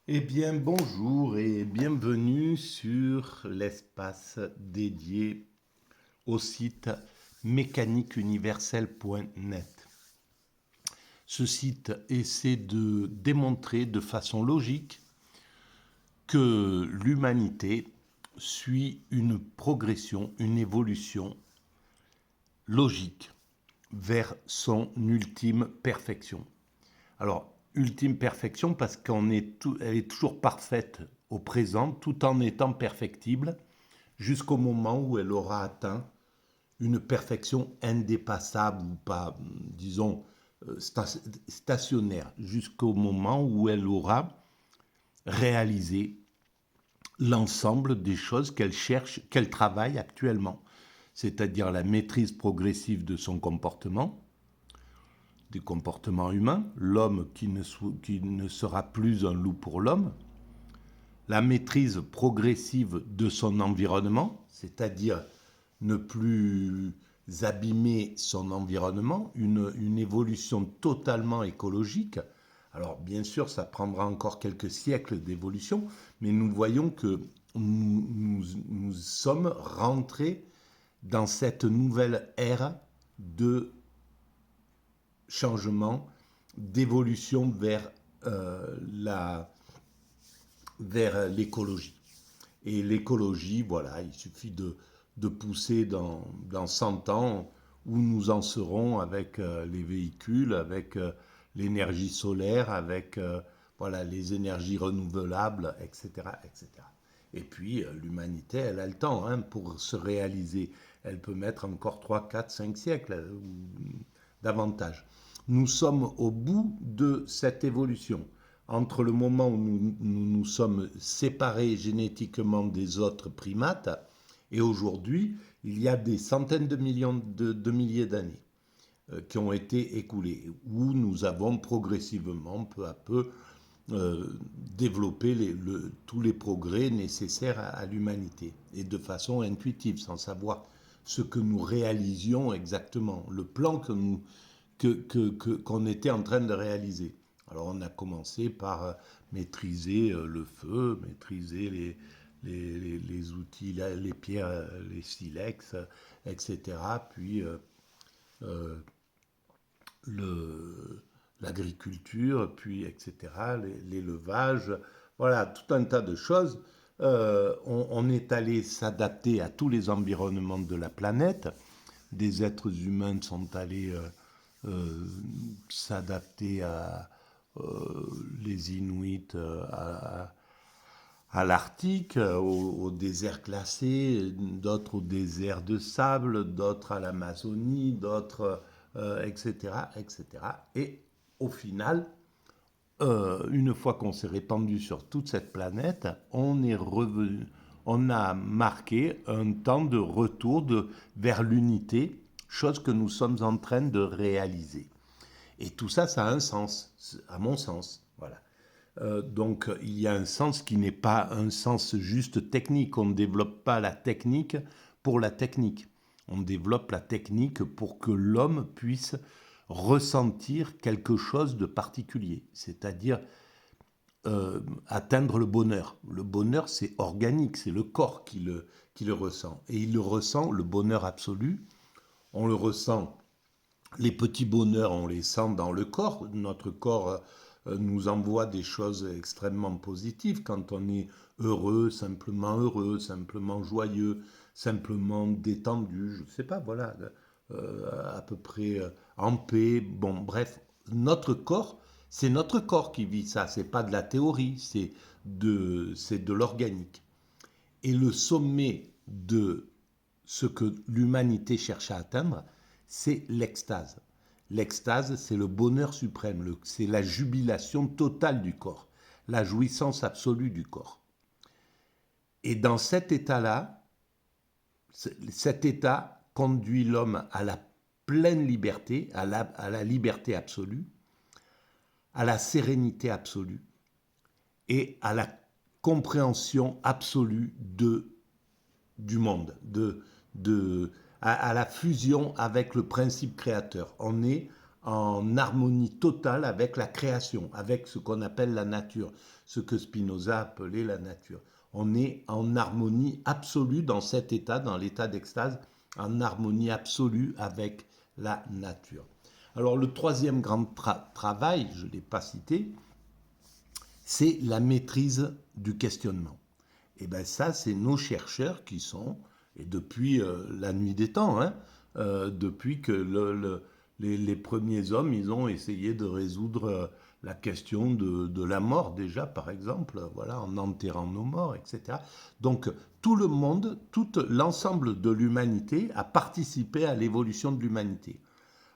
Eh bien, bonjour et bienvenue sur l'espace dédié au site mécaniqueuniverselle.net. Ce site essaie de démontrer de façon logique que l'humanité suit une progression, une évolution logique vers son ultime perfection. Alors, ultime perfection parce elle est toujours parfaite au présent tout en étant perfectible jusqu'au moment où elle aura atteint une perfection indépassable ou pas, disons, stationnaire, jusqu'au moment où elle aura réalisé l'ensemble des choses qu'elle cherche, qu'elle travaille actuellement, c'est-à-dire la maîtrise progressive de son comportement, des comportements humains, l'homme qui ne sera plus un loup pour l'homme, la maîtrise progressive de son environnement, c'est-à-dire ne plus abîmer son environnement, une évolution totalement écologique. Alors bien sûr, ça prendra encore quelques siècles d'évolution, mais nous voyons que nous sommes rentrés dans cette nouvelle ère de changement, d'évolution vers l'écologie. Et l'écologie, voilà, il suffit de pousser dans 100 ans où nous en serons avec les véhicules, avec l'énergie solaire, avec voilà, les énergies renouvelables, etc. etc. Et puis l'humanité, elle a le temps pour se réaliser. Elle peut mettre encore 3, 4, 5 siècles ou davantage. Nous sommes au bout de cette évolution. Entre le moment où nous sommes séparés génétiquement des autres primates et aujourd'hui, il y a des centaines de millions de milliers d'années qui ont été écoulées, où nous avons progressivement, peu à peu, développé tous les progrès nécessaires à l'humanité, et de façon intuitive, sans savoir ce que nous réalisions exactement, le plan qu'on était en train de réaliser. Alors on a commencé par maîtriser le feu, maîtriser les outils, les pierres, les silex, etc. Puis euh, l'agriculture, puis etc., l'élevage, voilà, tout un tas de choses. On est allé s'adapter à tous les environnements de la planète. Des êtres humains sont allés s'adapter à les Inuits à l'Arctique, au désert glacé, d'autres au désert de sable, d'autres à l'Amazonie, d'autres, etc., etc. Et au final, une fois qu'on s'est répandu sur toute cette planète, on a marqué un temps de retour vers l'unité, chose que nous sommes en train de réaliser. Et tout ça, ça a un sens, à mon sens. Voilà. Donc il y a un sens qui n'est pas un sens juste technique. On ne développe pas la technique pour la technique. On développe la technique pour que l'homme puisse ressentir quelque chose de particulier, c'est-à-dire atteindre le bonheur. Le bonheur, c'est organique, c'est le corps qui le ressent. Et il le ressent, le bonheur absolu, on le ressent. Les petits bonheurs, on les sent dans le corps. Notre corps nous envoie des choses extrêmement positives quand on est heureux, simplement joyeux, simplement détendu, je ne sais pas, voilà, à peu près en paix. Bon, bref, c'est notre corps qui vit ça, c'est pas de la théorie, c'est de l'organique. Et le sommet de ce que l'humanité cherche à atteindre, c'est l'extase. L'extase, c'est le bonheur suprême, c'est la jubilation totale du corps, la jouissance absolue du corps. Et dans cet état-là, cet état conduit l'homme à la pleine liberté, à la liberté absolue, à la sérénité absolue et à la compréhension absolue du monde, à la fusion avec le principe créateur. On est en harmonie totale avec la création, avec ce qu'on appelle la nature, ce que Spinoza appelait la nature. On est en harmonie absolue dans cet état, dans l'état d'extase, en harmonie absolue avec la nature. Alors le troisième grand travail, je ne l'ai pas cité, c'est la maîtrise du questionnement. Et bien ça, c'est nos chercheurs qui sont, et depuis la nuit des temps, hein, depuis que les premiers hommes, ils ont essayé de résoudre la question de la mort déjà, par exemple, voilà, en enterrant nos morts, etc. Donc tout le monde, tout l'ensemble de l'humanité a participé à l'évolution de l'humanité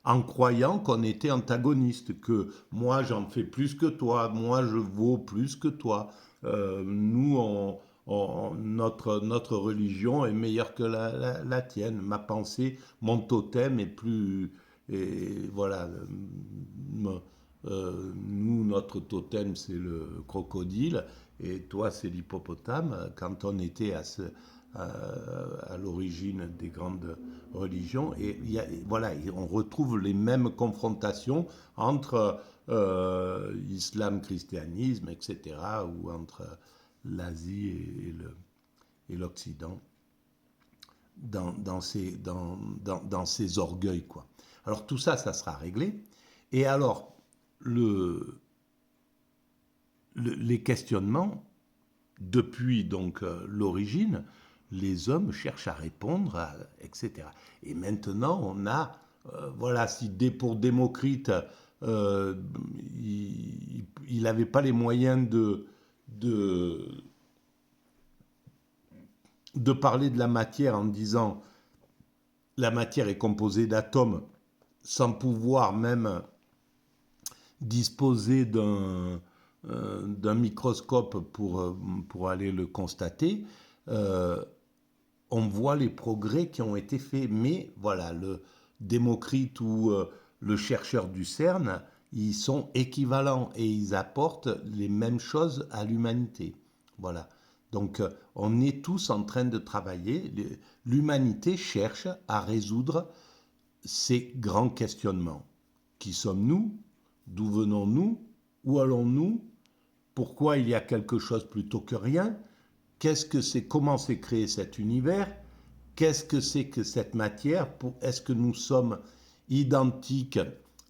en croyant qu'on était antagoniste, que moi j'en fais plus que toi, moi je vaux plus que toi, nous notre religion est meilleure que la tienne, ma pensée, mon totem est plus... Et voilà, nous notre totem c'est le crocodile et toi c'est l'hippopotame. Quand on était à l'origine des grandes religions. Et voilà, on retrouve les mêmes confrontations entre islam, christianisme, etc., ou entre l'Asie et l'Occident dans ces orgueils, quoi. Alors tout ça, ça sera réglé. Et alors, les questionnements, depuis donc l'origine, les hommes cherchent à répondre, etc. Et maintenant, on a, voilà, si pour Démocrite, euh, il n'avait pas les moyens de, de parler de la matière en disant la matière est composée d'atomes, sans pouvoir même disposer d'un microscope pour aller le constater, euh, on voit les progrès qui ont été faits. Mais voilà, le Démocrite ou le chercheur du CERN, ils sont équivalents et ils apportent les mêmes choses à l'humanité. Voilà. Donc on est tous en train de travailler. L'humanité cherche à résoudre ces grands questionnements. Qui sommes-nous? D'où venons-nous? Où allons-nous? Pourquoi il y a quelque chose plutôt que rien? Qu'est-ce que c'est? Comment s'est créé cet univers? Qu'est-ce que c'est que cette matière? Est-ce que nous sommes identiques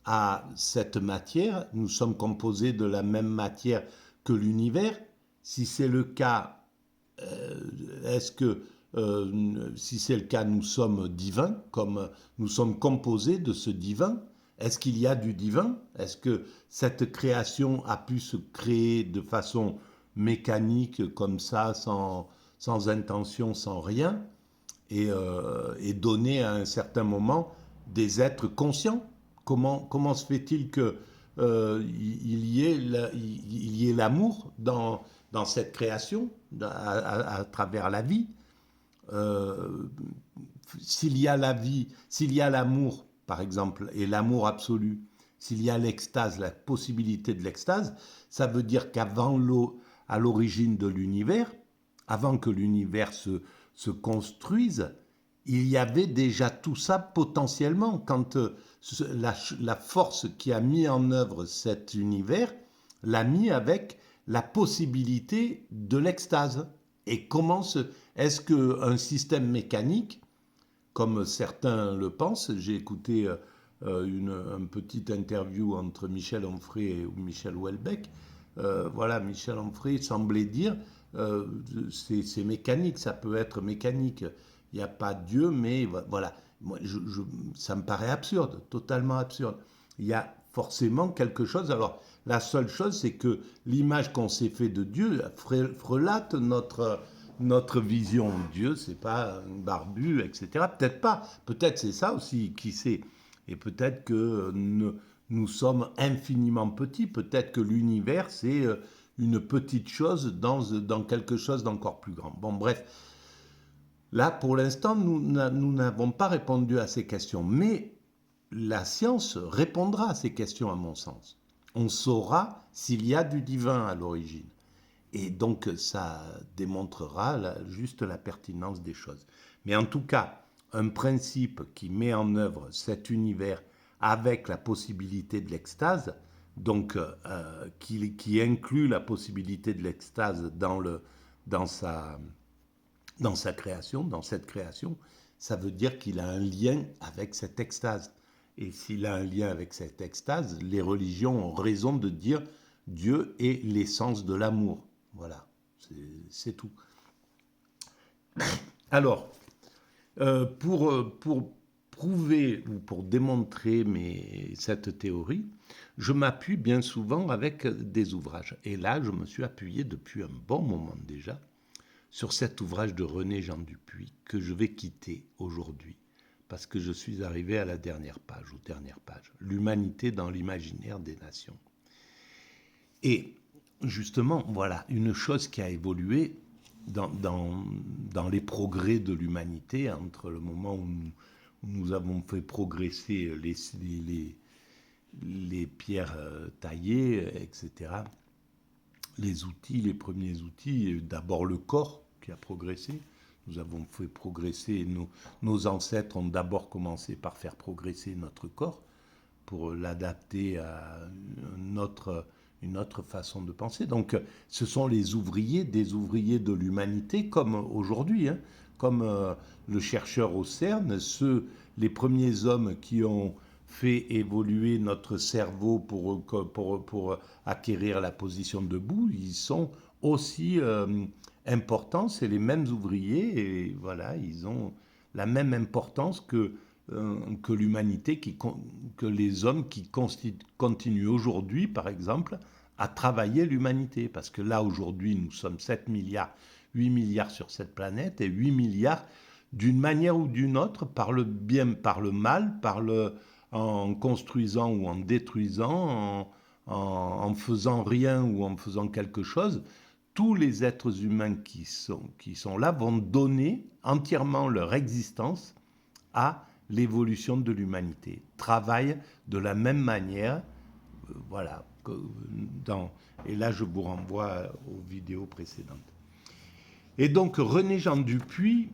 à cette matière? Nous sommes composés de la même matière que l'univers? Si c'est le cas, est-ce que si c'est le cas, nous sommes divins, comme nous sommes composés de ce divin? Est-ce qu'il y a du divin? Est-ce que cette création a pu se créer de façon mécanique, comme ça, sans intention, sans rien, et donner à un certain moment des êtres conscients? Comment se fait-il que il y ait l'amour dans cette création, à travers la vie? euh, S'il y a la vie, s'il y a l'amour, par exemple, et l'amour absolu, s'il y a l'extase, la possibilité de l'extase, ça veut dire à l'origine de l'univers, avant que l'univers se construise, il y avait déjà tout ça potentiellement. Quand la force qui a mis en œuvre cet univers l'a mis avec la possibilité de l'extase. Et est-ce qu'un système mécanique, comme certains le pensent, j'ai écouté une petite interview entre Michel Onfray et Michel Houellebecq, voilà, Michel Onfray semblait dire euh, c'est mécanique, ça peut être mécanique. Il n'y a pas Dieu, mais voilà. Moi, ça me paraît absurde, totalement absurde. Il y a forcément quelque chose. Alors, la seule chose, c'est que l'image qu'on s'est fait de Dieu frelate notre vision. Dieu, c'est pas un barbu, etc. Peut-être pas. Peut-être c'est ça aussi, qui sait. Et peut-être que nous sommes infiniment petits. Peut-être que l'univers, c'est une petite chose dans quelque chose d'encore plus grand. Bon, bref. Là, pour l'instant, nous n'avons pas répondu à ces questions. Mais la science répondra à ces questions, à mon sens. On saura s'il y a du divin à l'origine. Et donc, ça démontrera juste la pertinence des choses. Mais en tout cas, un principe qui met en œuvre cet univers avec la possibilité de l'extase, donc qui inclut la possibilité de l'extase dans sa, dans sa création, dans cette création, ça veut dire qu'il a un lien avec cette extase. Et s'il a un lien avec cette extase, les religions ont raison de dire Dieu est l'essence de l'amour. Voilà, c'est tout. Alors, pour prouver ou pour démontrer cette théorie, je m'appuie bien souvent avec des ouvrages. Et là, je me suis appuyé depuis un bon moment déjà sur cet ouvrage de René Jean Dupuy que je vais quitter aujourd'hui parce que je suis arrivé à la dernière page, aux dernières pages. L'humanité dans l'imaginaire des nations. Et justement, voilà, une chose qui a évolué dans les progrès de l'humanité entre le moment où nous avons fait progresser les pierres taillées, etc. Les outils, les premiers outils, d'abord le corps qui a progressé. Nous avons fait progresser, nos ancêtres ont d'abord commencé par faire progresser notre corps pour l'adapter à une autre façon de penser. Donc ce sont les ouvriers, des ouvriers de l'humanité, comme aujourd'hui, hein, comme le chercheur au CERN, les premiers hommes qui ont fait évoluer notre cerveau pour acquérir la position debout, ils sont aussi importants, c'est les mêmes ouvriers, et voilà, ils ont la même importance que l'humanité, que les hommes qui continuent aujourd'hui, par exemple, à travailler l'humanité. Parce que là, aujourd'hui, nous sommes 7 milliards, 8 milliards sur cette planète, et 8 milliards, d'une manière ou d'une autre, par le bien, par le mal, en construisant ou en détruisant, en faisant rien ou en faisant quelque chose, tous les êtres humains qui sont là vont donner entièrement leur existence à l'évolution de l'humanité. Travaillent de la même manière, voilà. Et là, je vous renvoie aux vidéos précédentes. Et donc, René Jean Dupuy,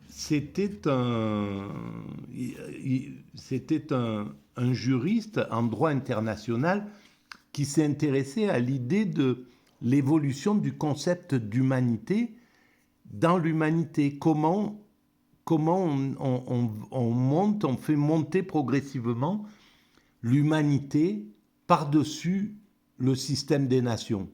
c'était un juriste en droit international qui s'est intéressé à l'idée de l'évolution du concept d'humanité dans l'humanité. Comment on fait monter progressivement l'humanité par-dessus le système des nations.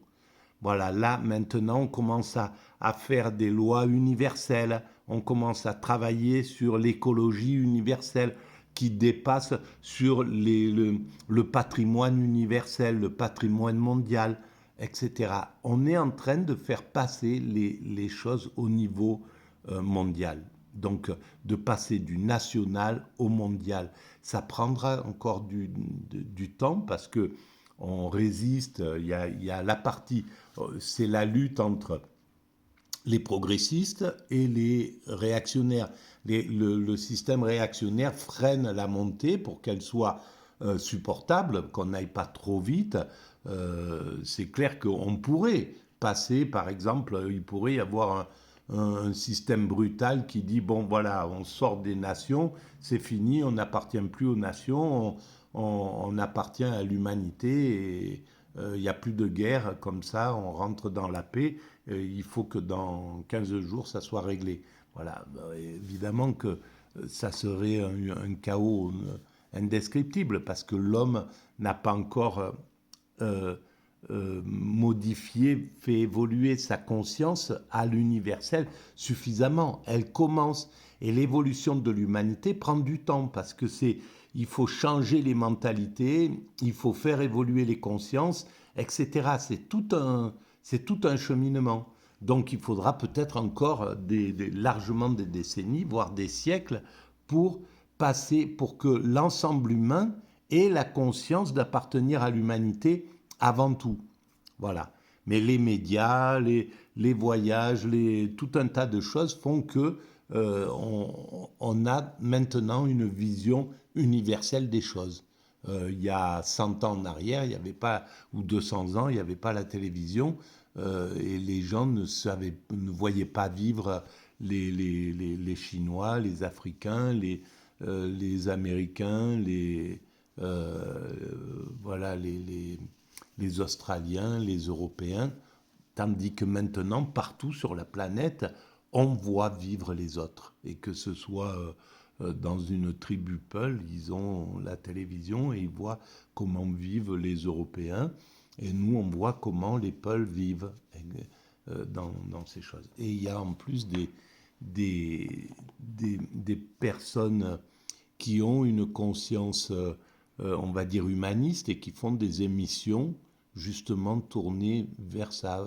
Voilà, là maintenant on commence à faire des lois universelles, on commence à travailler sur l'écologie universelle qui dépasse sur le patrimoine universel, le patrimoine mondial, etc. On est en train de faire passer les choses au niveau mondial. Donc de passer du national au mondial. Ça prendra encore du temps parce que on résiste, il y a la partie, c'est la lutte entre les progressistes et les réactionnaires. Le système réactionnaire freine la montée pour qu'elle soit supportable, qu'on n'aille pas trop vite. C'est clair qu'on pourrait passer, par exemple, il pourrait y avoir un système brutal qui dit, bon voilà, on sort des nations, c'est fini, on n'appartient plus aux nations, on appartient à l'humanité et il n'y a plus de guerre, comme ça, on rentre dans la paix, il faut que dans 15 jours, ça soit réglé. Voilà, évidemment que ça serait un chaos indescriptible parce que l'homme n'a pas encore modifié, fait évoluer sa conscience à l'universel suffisamment. Elle commence et l'évolution de l'humanité prend du temps parce que il faut changer les mentalités, il faut faire évoluer les consciences, etc. C'est tout un cheminement. Donc il faudra peut-être encore largement des décennies, voire des siècles, pour que l'ensemble humain ait la conscience d'appartenir à l'humanité avant tout. Voilà. Mais les médias, les voyages, tout un tas de choses font que on a maintenant une vision universelle des choses. Il y a 100 ans en arrière, il y avait pas, ou 200 ans, il n'y avait pas la télévision et les gens ne voyaient pas vivre les Chinois, les Africains, les Américains, voilà, les Australiens, les Européens, tandis que maintenant, partout sur la planète, on voit vivre les autres. Et que ce soit dans une tribu Peul, ils ont la télévision et ils voient comment vivent les Européens. Et nous, on voit comment les Peuls vivent dans ces choses. Et il y a en plus des personnes qui ont une conscience, on va dire, humaniste et qui font des émissions justement tournées vers ça,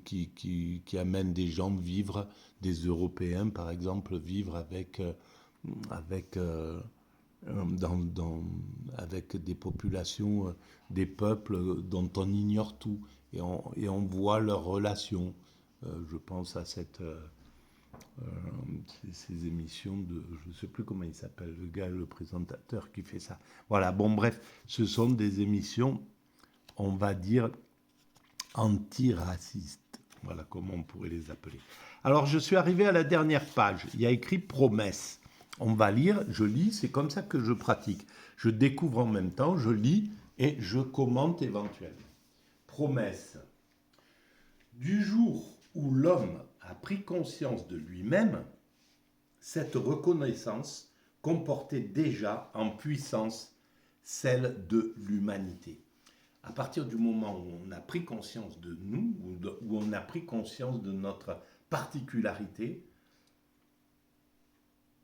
qui amènent des gens vivre, des Européens par exemple, vivre avec, avec des populations, des peuples dont on ignore tout et on voit leurs relations. Je pense à ces émissions de, je ne sais plus comment il s'appelle, le gars, le présentateur qui fait ça. Voilà, bon bref, ce sont des émissions, on va dire, antiracistes. Voilà comment on pourrait les appeler. Alors je suis arrivé à la dernière page, il y a écrit promesse. On va lire, je lis, c'est comme ça que je pratique. Je découvre en même temps, je lis et je commente éventuellement. Promesse. Du jour où l'homme a pris conscience de lui-même, cette reconnaissance comportait déjà en puissance celle de l'humanité. À partir du moment où on a pris conscience de nous, où on a pris conscience de notre particularité,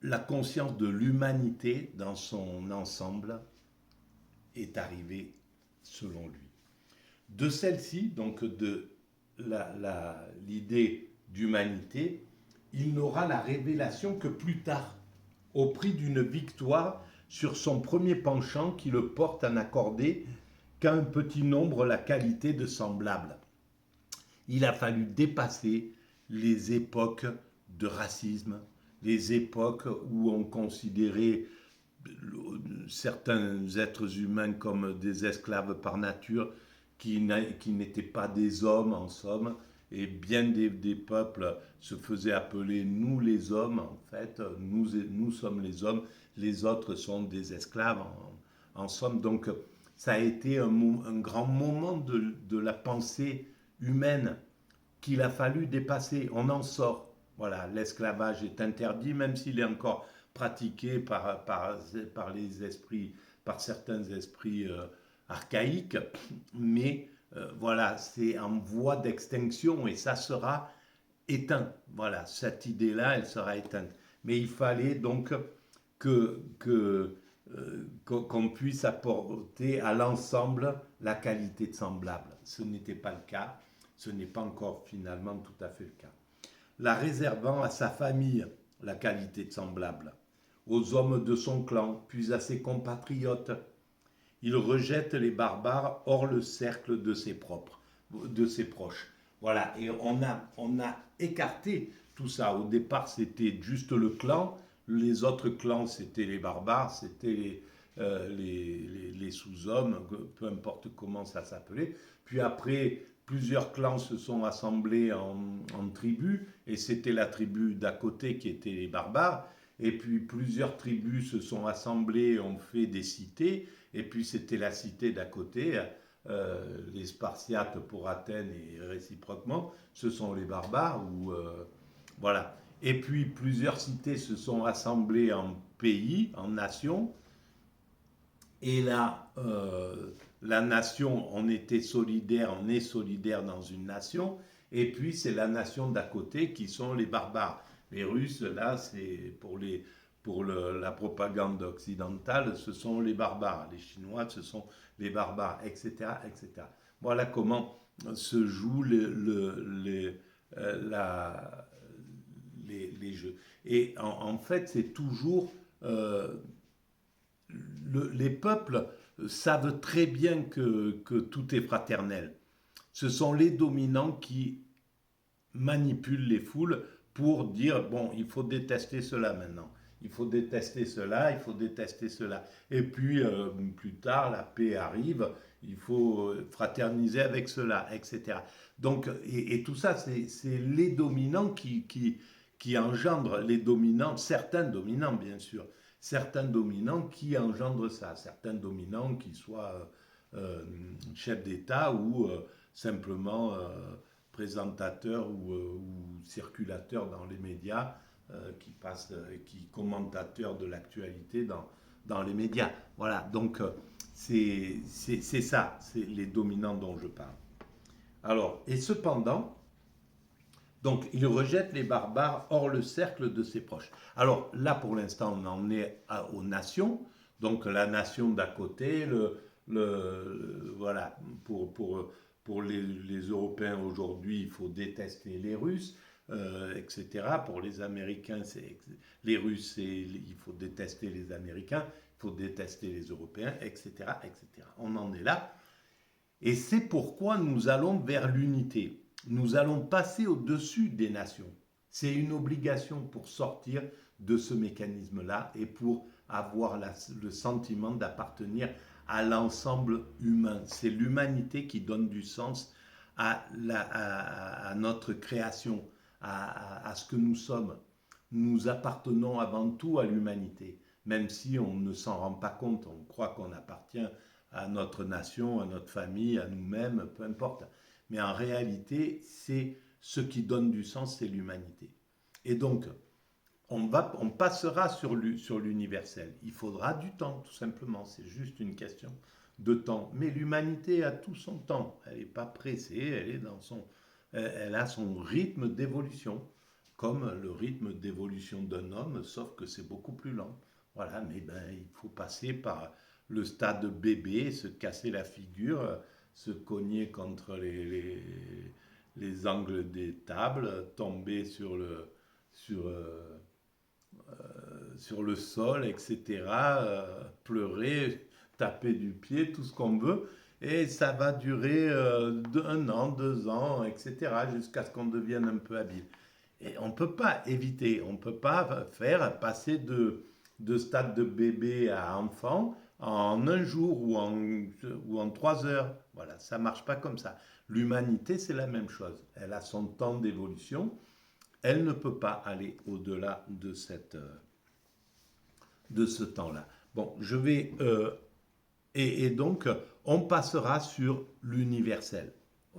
la conscience de l'humanité dans son ensemble est arrivée selon lui. De celle-ci, donc de l'idée d'humanité, il n'aura la révélation que plus tard, au prix d'une victoire sur son premier penchant qui le porte à n'accorder qu'à un petit nombre la qualité de semblable. Il a fallu dépasser les époques de racisme, les époques où on considérait certains êtres humains comme des esclaves par nature, qui n'étaient pas des hommes en somme, et bien des peuples se faisaient appeler nous les hommes, en fait, nous sommes les autres sont des esclaves en somme. Donc ça a été un grand moment de la pensée humaine qu'il a fallu dépasser. On en sort. Voilà, l'esclavage est interdit, même s'il est encore pratiqué par les esprits, par certains esprits archaïques, mais voilà, c'est en voie d'extinction et ça sera éteint. Voilà, cette idée-là, elle sera éteinte. Mais il fallait donc qu'on puisse apporter à l'ensemble la qualité de semblable. Ce n'était pas le cas, ce n'est pas encore finalement tout à fait le cas. La réservant à sa famille, la qualité de semblable, aux hommes de son clan, puis à ses compatriotes. Il rejette les barbares hors le cercle de ses proches. Voilà, et on a écarté tout ça. Au départ, c'était juste le clan. Les autres clans, c'était les barbares, c'était les sous-hommes, peu importe comment ça s'appelait. Puis après, plusieurs clans se sont assemblés en tribus, et c'était la tribu d'à côté qui était les barbares. Et puis plusieurs tribus se sont assemblées et ont fait des cités, et puis c'était la cité d'à côté, les Spartiates pour Athènes et réciproquement, ce sont les barbares, voilà. Et puis plusieurs cités se sont assemblées en pays, en nations, et là, la nation, on était solidaire, on est solidaire dans une nation, et puis c'est la nation d'à côté qui sont les barbares. Les Russes, là, c'est la propagande occidentale, ce sont les barbares. Les Chinois, ce sont les barbares, etc., etc. Voilà comment se jouent les jeux. Et en fait, c'est toujours les peuples savent très bien que tout est fraternel. Ce sont les dominants qui manipulent les foules pour dire, bon, il faut détester cela maintenant. Il faut détester cela, il faut détester cela. Et puis, plus tard, la paix arrive, il faut fraterniser avec cela, etc. Donc, et tout ça, c'est les dominants qui engendrent les dominants, certains dominants, bien sûr. certains dominants qui engendrent ça, certains dominants qui soient chefs d'État ou simplement présentateurs ou circulateurs dans les médias, qui commentateurs de l'actualité dans les médias. Voilà, donc c'est ça, c'est les dominants dont je parle. Alors, et cependant, donc il rejette les barbares hors le cercle de ses proches. Alors là, pour l'instant, on en est aux nations. Donc la nation d'à côté, voilà, pour les Européens aujourd'hui, il faut détester les Russes, etc. Pour les Américains, les Russes, il faut détester les Américains, il faut détester les Européens, etc., etc. On en est là. Et c'est pourquoi nous allons vers l'unité. Nous allons passer au-dessus des nations. C'est une obligation pour sortir de ce mécanisme-là et pour avoir le sentiment d'appartenir à l'ensemble humain. C'est l'humanité qui donne du sens à notre création, à ce que nous sommes. Nous appartenons avant tout à l'humanité, même si on ne s'en rend pas compte. On croit qu'on appartient à notre nation, à notre famille, à nous-mêmes, peu importe. Mais en réalité, c'est ce qui donne du sens, c'est l'humanité. Et donc, on passera sur l'universel. Il faudra du temps, tout simplement. C'est juste une question de temps. Mais l'humanité a tout son temps. Elle n'est pas pressée, elle a son rythme d'évolution, comme le rythme d'évolution d'un homme, sauf que c'est beaucoup plus lent. Voilà, mais il faut passer par le stade bébé, se casser la figure, se cogner contre les angles des tables, tomber sur, euh, sur le sol, etc., pleurer, taper du pied, tout ce qu'on veut. Et ça va durer 1 an, 2 ans, etc., jusqu'à ce qu'on devienne un peu habile. Et on ne peut pas éviter, on ne peut pas faire passer de stade de bébé à enfant en un jour ou en 3 heures. Voilà, ça ne marche pas comme ça. L'humanité, c'est la même chose. Elle a son temps d'évolution. Elle ne peut pas aller au-delà de ce temps-là. Bon, je vais... et donc, on passera sur l'universel.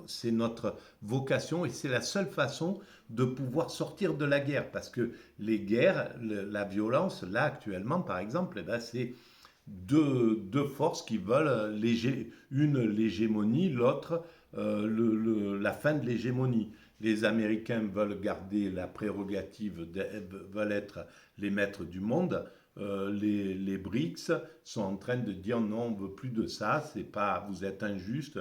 C'est notre vocation et c'est la seule façon de pouvoir sortir de la guerre. Parce que les guerres, la violence, là actuellement par exemple, c'est deux forces qui veulent une l'hégémonie, l'autre la fin de l'hégémonie. Les Américains veulent garder la prérogative, veulent être les maîtres du monde. Les BRICS sont en train de dire non, on ne veut plus de ça, vous êtes injuste,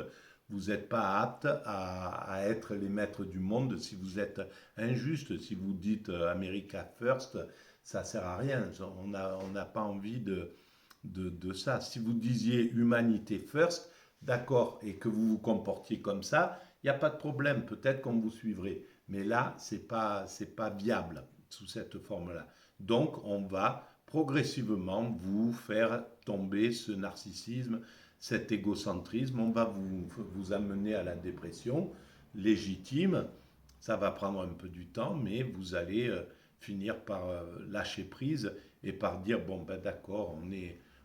vous n'êtes pas apte à être les maîtres du monde si vous êtes injuste. Si vous dites America First, ça ne sert à rien. On n'a pas envie de ça. Si vous disiez Humanité First, d'accord, et que vous vous comportiez comme ça, il n'y a pas de problème, peut-être qu'on vous suivrait. Mais là, ce n'est pas viable sous cette forme-là. Donc, on va progressivement vous faire tomber ce narcissisme, cet égocentrisme, on va vous amener à la dépression légitime. Ça va prendre un peu du temps, mais vous allez finir par lâcher prise et par dire bon ben d'accord,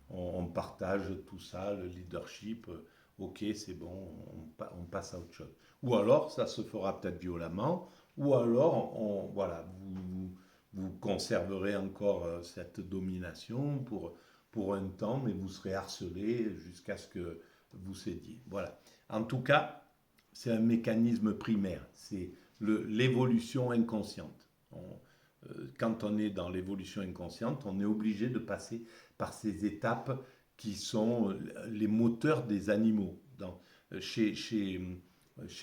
on partage tout ça, le leadership, ok c'est bon, on passe à autre chose. Ou alors ça se fera peut-être violemment, ou alors voilà, vous conserverez encore cette domination pour un temps, mais vous serez harcelé jusqu'à ce que vous cédiez. Voilà. En tout cas, c'est un mécanisme primaire, c'est l'évolution inconsciente. Quand on est dans l'évolution inconsciente, on est obligé de passer par ces étapes qui sont les moteurs des animaux. Chez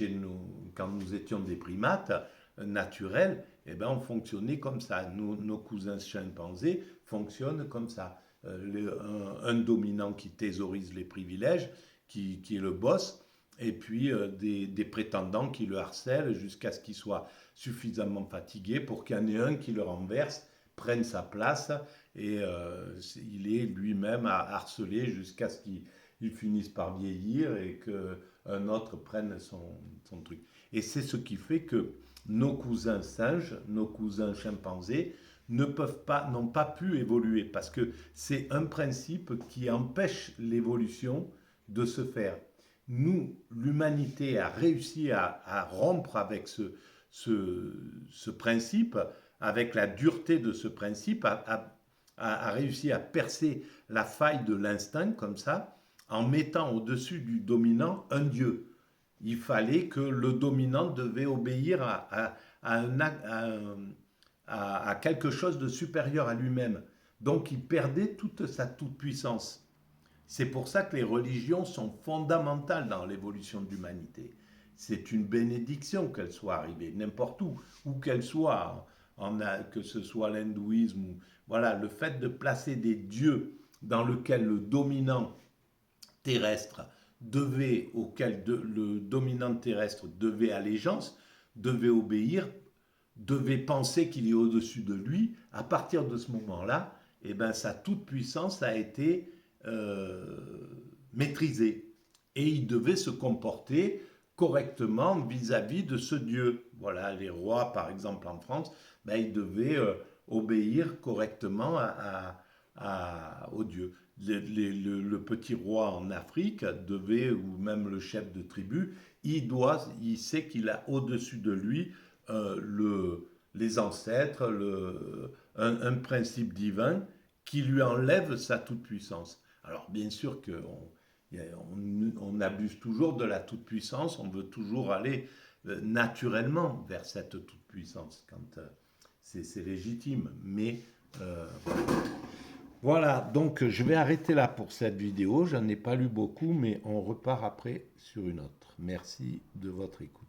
nous, quand nous étions des primates naturels, eh ben, on fonctionnait comme ça. Nos cousins chimpanzés fonctionnent comme ça. Un dominant qui thésaurise les privilèges, qui est le boss, et puis des prétendants qui le harcèlent jusqu'à ce qu'il soit suffisamment fatigué pour qu'il y en ait un qui le renverse, prenne sa place, et il est lui-même à harceler jusqu'à ce qu'il finisse par vieillir et qu'un autre prenne son truc. Et c'est ce qui fait que nos cousins singes, nos cousins chimpanzés, n'ont pas pu évoluer, parce que c'est un principe qui empêche l'évolution de se faire. Nous, l'humanité a réussi à rompre avec ce principe, avec la dureté de ce principe, a réussi à percer la faille de l'instinct comme ça, en mettant au-dessus du dominant un dieu. Il fallait que le dominant devait obéir à quelque chose de supérieur à lui-même. Donc il perdait toute sa toute-puissance. C'est pour ça que les religions sont fondamentales dans l'évolution de l'humanité. C'est une bénédiction qu'elles soient arrivées, n'importe où qu'elles soient, que ce soit l'hindouisme. Voilà, le fait de placer des dieux dans lequel le dominant terrestre le dominant terrestre devait allégeance, devait obéir, devait penser qu'il est au-dessus de lui. À partir de ce moment-là, eh ben, sa toute-puissance a été maîtrisée. Et il devait se comporter correctement vis-à-vis de ce Dieu. Voilà, les rois, par exemple en France, ben, ils devaient obéir correctement au Dieu. Le petit roi en Afrique devait, ou même le chef de tribu, il sait qu'il a au-dessus de lui les ancêtres, un principe divin qui lui enlève sa toute-puissance. Alors bien sûr qu'on abuse toujours de la toute-puissance, on veut toujours aller naturellement vers cette toute-puissance, quand c'est légitime, mais voilà, donc je vais arrêter là pour cette vidéo, j'en ai pas lu beaucoup, mais on repart après sur une autre. Merci de votre écoute.